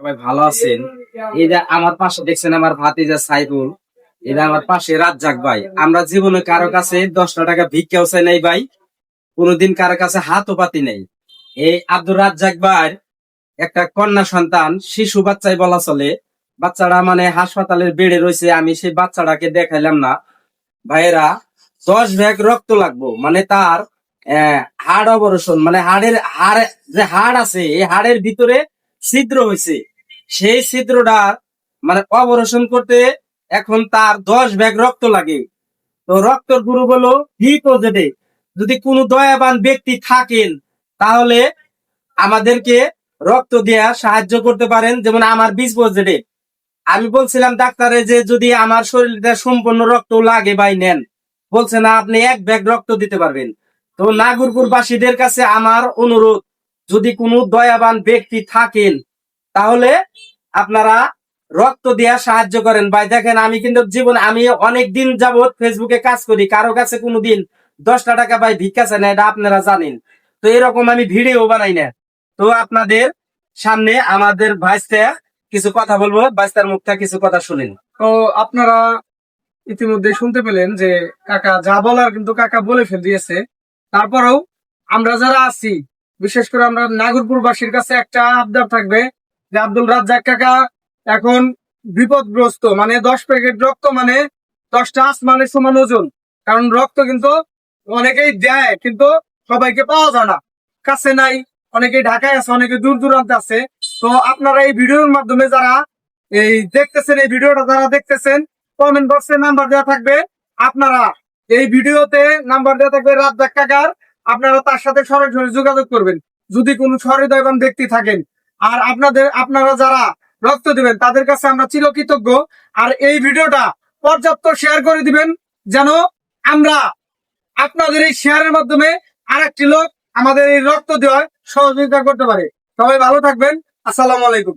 সবাই ভালো আছেন? এই যে আমার পাশে দেখছেন আমার ভাতিজা সাইফুল, এটা আমার পাশে রাজ্জাক ভাই। আমরা জীবনে কারো কাছে 10টা টাকা ভিক্ষাও চাই নাই ভাই, কোনোদিন কারো কাছে হাতও পাতি নাই। এই আব্দুর রাজ্জাক ভাই একটা কন্যা সন্তান, শিশু বাচ্চাই বলা চলে। বাচ্চাটা মানে হাসপাতালের বেডে রয়েছে, আমি সেই বাচ্চাটাকে দেখাইলাম না ভাইয়েরা। 10 ব্যাগ রক্ত লাগবো, মানে তার হাড় অপারেশন, মানে হাড় যে হাড় আছে এই হাড়ের ভিতরে ছিদ্র হয়েছে। সেই ছিদ্রটা মানে অপারেশন করতে এখন তার 10 ব্যাগ রক্ত লাগে। তো রক্তের গ্রুপ হলো বি পজিটিভ। যদি কোনো দয়াবান ব্যক্তি থাকেন তাহলে আমাদেরকে রক্ত দেয়া সাহায্য করতে পারেন। যেমন আমার 20 পজিটিভ। আমি বলছিলাম ডাক্তারে যে যদি আমার শরীরে সম্পূর্ণ রক্ত লাগে ভাই নেন, বলছে না আপনি 1 ব্যাগ রক্ত দিতে পারবেন। তো নাগরপুর বাসীদের কাছে আমার অনুরোধ, যদি কোনো দয়াবান ব্যক্তি থাকেন তাহলে আপনারা রক্ত দেওয়া সাহায্য করেন ভাই। দেখেন আমি কিন্তু জীবন আমি অনেক দিন যাবত ফেসবুকে কাজ করি, কারো কাছে কোনোদিন 10টা টাকা ভাই ভিক্ষা চাই না, এটা আপনারা জানেন। তো এরকম আমি ভিডিও বানাই না। তো আপনাদের সামনে আমাদের ভাইস্তা কিছু কথা বলবো, ভাইস্তার মুখ থেকে কিছু কথা শুনেন। তো আপনারা ইতিমধ্যে শুনতে পেলেন যে কাকা যা বলার কিন্তু কাকা বলে ফেল দিয়েছে। তারপরেও আমরা যারা আছি, বিশেষ করে আমরা নাগরপুরবাসীর কাছে একটা আবদার থাকবে যে আব্দুল রাজ্জাক কাকা এখন বিপদগ্রস্ত, মানে 10 প্যাকেট রক্ত মানে 10টা আসমানের সমান ওজন। কারণ রক্ত কিন্তু অনেকেই দেয় কিন্তু সবাইকে পাওয়া যায় না, কাছে নাই। অনেকেই ঢাকায় আছে, অনেকে দূর দূরান্তে আছে। তো আপনারা এই ভিডিওর মাধ্যমে যারা এই দেখতেছেন, এই ভিডিওটা যারা দেখতেছেন, কমেন্ট বক্সে নাম্বার দেওয়া থাকবে। আপনারা এই ভিডিওতে নাম্বার দেওয়া থাকবে রাজ্জাক কাকার, আপনারা তার সাথে সরাসরি যোগাযোগ করবেন যদি কোনো সহৃদয়বান ব্যক্তি থাকেন। আর আপনারা যারা রক্ত দিবেন তাদের কাছে আমরা চিরকৃতজ্ঞ। আর এই ভিডিওটা পর্যাপ্ত শেয়ার করে দিবেন, যেন আমরা আপনাদের এই শেয়ারের মাধ্যমে আরেকটি লোক আমাদের এই রক্ত দেওয়ায় সহযোগিতা করতে পারে। সবাই ভালো থাকবেন। আসসালামু আলাইকুম।